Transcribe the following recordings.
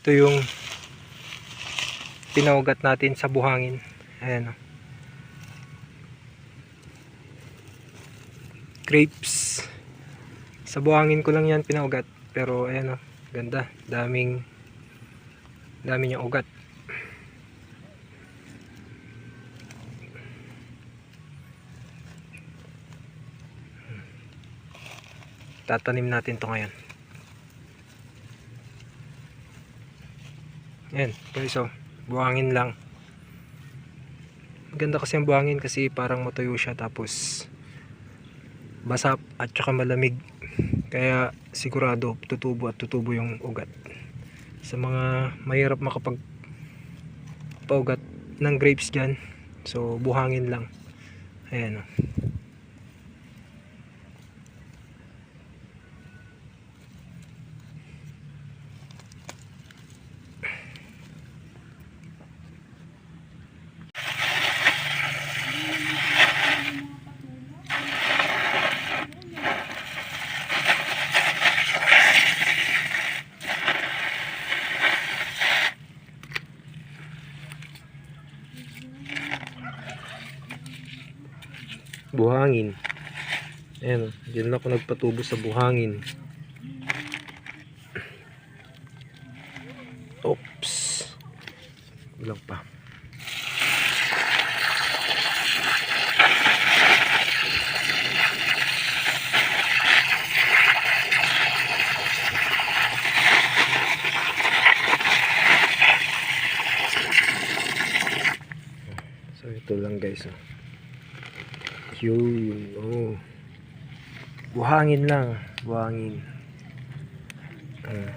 Ito yung pinaugat natin sa buhangin. Ayan o. Grapes. Sa buhangin ko lang yan pinaugat. Pero ayan o. Ganda. Daming niyang ugat. Tatanim natin to ngayon. Ayan guys o. Buhangin lang. Maganda kasi ang buhangin kasi parang matuyo siya tapos basa at saka malamig. Kaya sigurado tutubo at tutubo yung ugat. Sa mga mahirap makapagpaugat ng grapes dyan, so buhangin lang. Ayan o. Buhangin. Ayan, dyan ako nagpatubo sa buhangin. Oops. Kulang pa. So ito lang guys. Yun, oh. Buhangin lang, buhangin. Ayan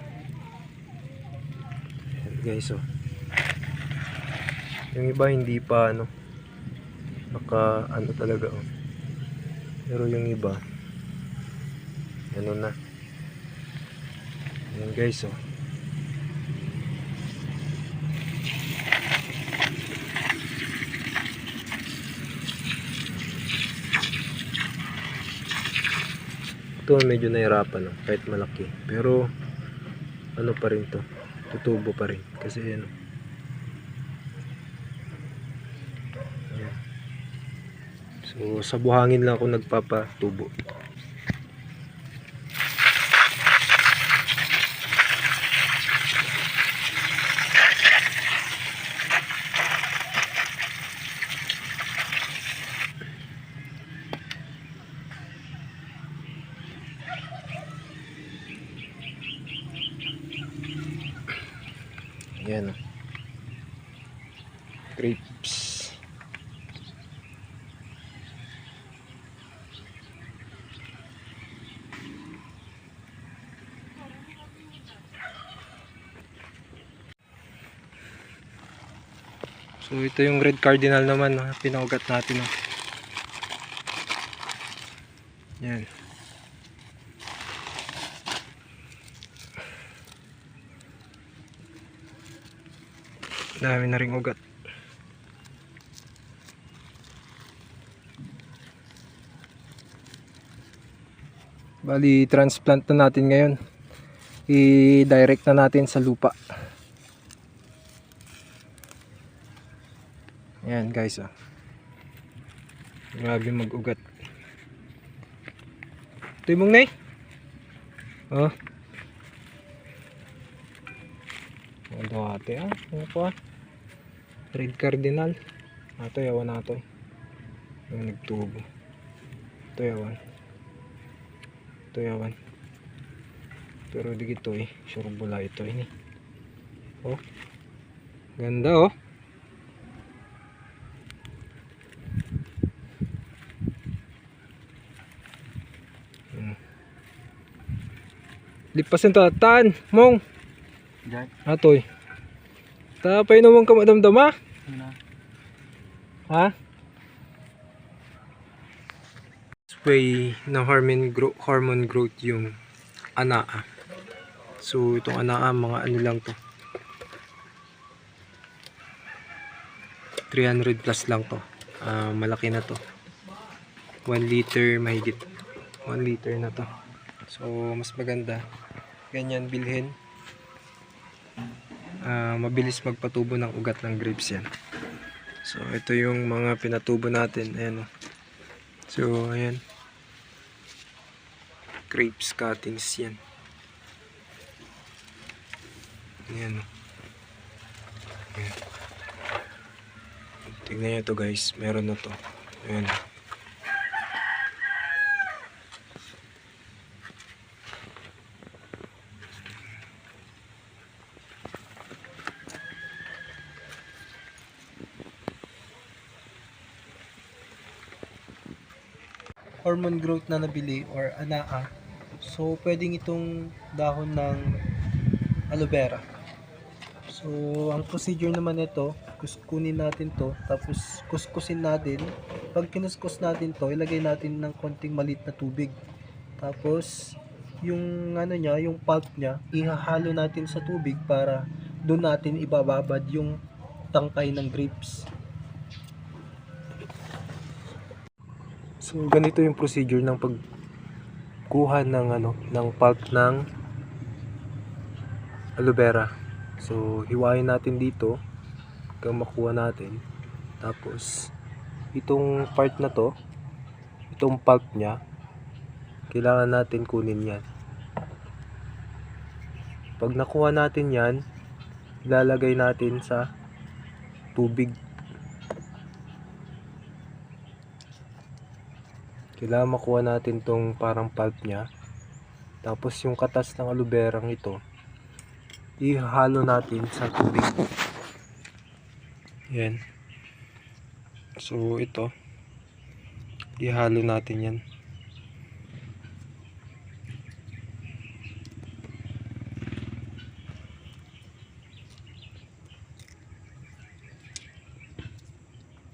guys, oh. Yung iba hindi pa naka talaga, oh. Pero yung iba na. Ayan guys, oh. Ito medyo nahirapan, kahit malaki, pero pa rin to, tutubo pa rin kasi ayan. So sa buhangin lang ako nagpapatubo. Ayan, grapes. So ito yung red cardinal naman, pinaugat natin. Yan. Dami na ring ugat. Bali transplant na natin ngayon. I-direct na natin sa lupa. Ayan guys, oh. Grabe mag-ugat. Ito yung mong nay. Oh. Ito ate, ano po, red cardinal. Ito yawan nato. Yung nagtubo. Ito yawan. Ito yawan. Pero di gito sure bula ito ini. Oh. Ganda, oh. Lipasin tatan, mong. Atoy. Tapay naman ka madamdama. Ha? Way na hormone growth yung anaa. So itong anaa mga lang to. 300 plus lang to. Malaki na to. 1 liter mahigit. 1 liter na to. So mas maganda ganyan bilhin. mabilis magpatubo ng ugat ng grapes yan. So ito yung mga pinatubo natin. Ayan o. So ayan, grapes cuttings yan. Ayan o. Ayan. Tignan nyo to guys, meron na to. Ayan. Hormone growth na nabili or anaa. So pwedeng itong dahon ng aloe vera. So ang procedure naman nito, kunin natin to, tapos kuskusin natin. Pag kinuskus natin to, ilagay natin ng konting maliit na tubig. Tapos yung ano niya, yung pulp niya, ihahalo natin sa tubig para doon natin ibababad yung tangkay ng grapes. So ganito yung procedure ng pagkuha ng ng pulp ng aloe vera. So hiwain natin dito hanggang makuha natin. Tapos itong part na to, itong pulp niya, kailangan natin kunin yan. Pag nakuha natin yan, ilalagay natin sa tubig. Kailangan makuha natin tong parang pulp niya. Tapos yung katas ng aloe vera ito, ihalo natin sa tubig. Yan. So ito, ihalo natin yan.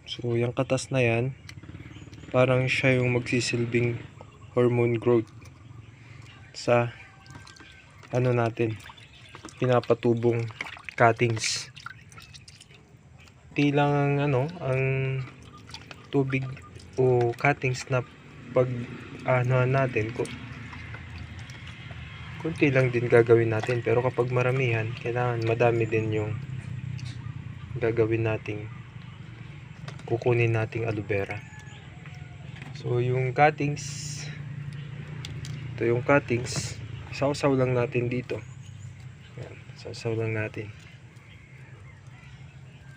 So yung katas na yan, parang siya yung magsisilbing hormone growth sa natin, pinapatubong cuttings. Di lang ang ang tubig o cuttings na pag natin ko, kunti lang din gagawin natin, pero kapag maramihan, kailangan madami din yung gagawin nating kukunin nating aloe vera. So yung cuttings, ito yung cuttings, sausaw lang natin dito. Yan, sausaw lang natin.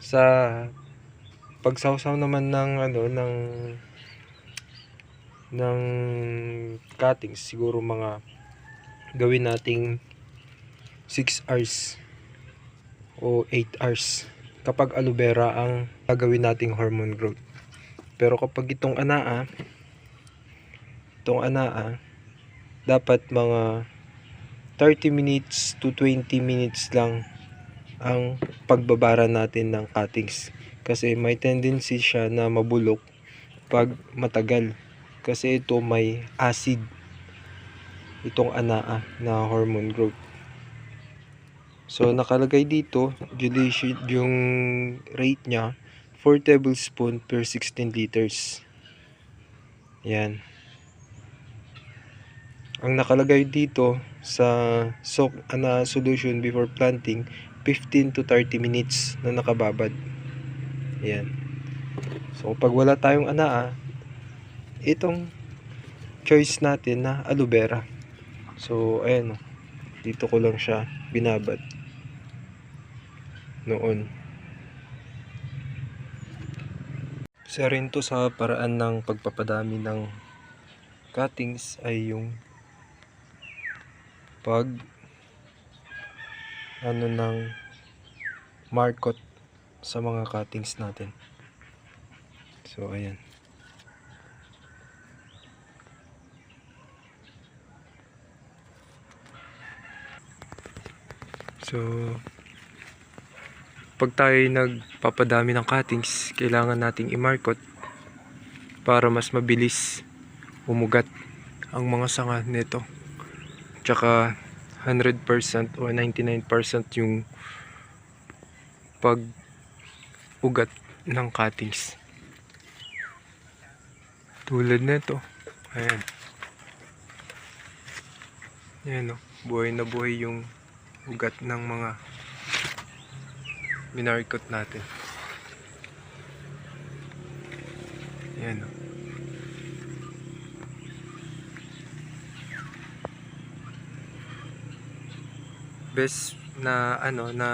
Sa pagsawsaw naman ng ng cuttings, siguro mga gawin nating 6 hours o 8 hours kapag aloe vera ang gagawin nating hormone growth. Pero kapag itong anaa, dapat mga 30 minutes to 20 minutes lang ang pagbabara natin ng cuttings, kasi may tendency siya na mabulok pag matagal, kasi ito may acid, itong anaa na hormone growth. So nakalagay dito yung rate nya 4 tablespoon per 16 liters. Yan. Ang nakalagay dito sa solution before planting, 15 to 30 minutes na nakababad. Yan. So pag wala tayong anaa, itong choice natin na aloe vera. So ayan, dito ko lang siya binabad noon. Isa rin to sa paraan ng pagpapadami ng cuttings ay yung pag ng markot sa mga cuttings natin. So ayan. So pag tayo nagpapadami ng cuttings, kailangan nating i-markot para mas mabilis umugat ang mga sanga nito. Tsaka 100% o 99% yung pag-ugat ng cuttings. Tulad nito. Ayan. Ayan o. Buhay na buhay yung ugat ng mga minarkot natin. Ayan o. Best na na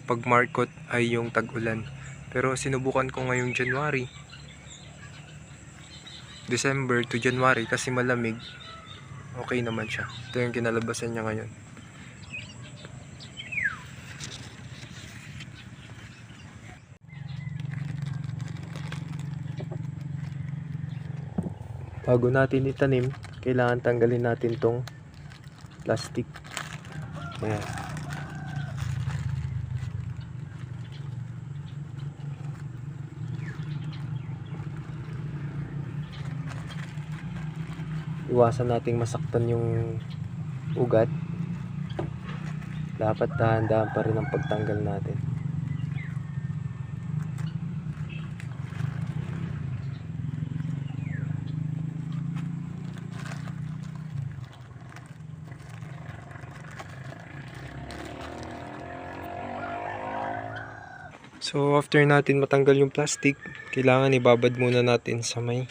pag-markot ay yung tag-ulan. Pero sinubukan ko ngayong January, December to January kasi malamig. Okay naman siya. Ito yung kinalabasan niya ngayon. Bago natin itanim, kailangan tanggalin natin tong plastic. Ayan. Iwasan nating masaktan yung ugat. Dapat dahan-dahan pa rin ang pagtanggal natin. So after natin matanggal yung plastic, kailangan ibabad muna natin sa may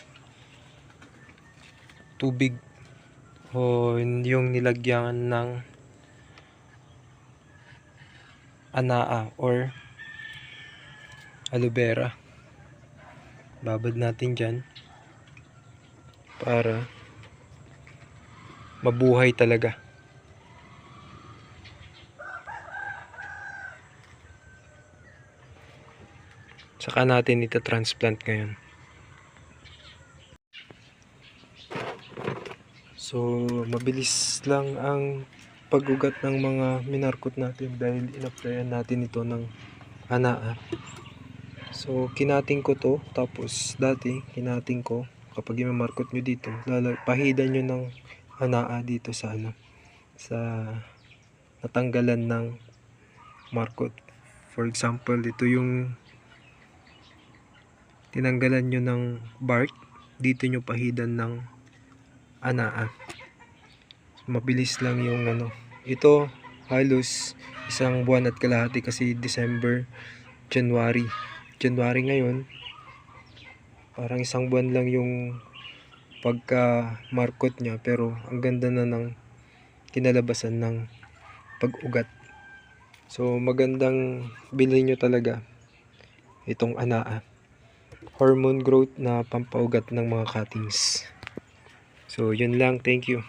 tubig o yung nilagyan ng anaa or aloe vera. Babad natin dyan para mabuhay talaga. Saka natin ita-transplant ngayon. So, mabilis lang ang pag-ugat ng mga minarkot natin dahil in-applyan natin ito ng anaa. So, kinating ko to. Tapos, dati, kinating ko. Kapag i-markot nyo dito, pahidan nyo ng anaa dito sa sa natanggalan ng markot. For example, ito yung tinanggalan nyo ng bark, dito nyo pahidan ng anaa. Mabilis lang yung ito halos isang buwan at kalahati kasi December, January ngayon, parang isang buwan lang yung pagka markot nya, pero ang ganda na ng kinalabasan ng pag-ugat. So magandang bilhin nyo talaga itong anaa, hormone growth na pampaugat ng mga cuttings. So yun lang, thank you.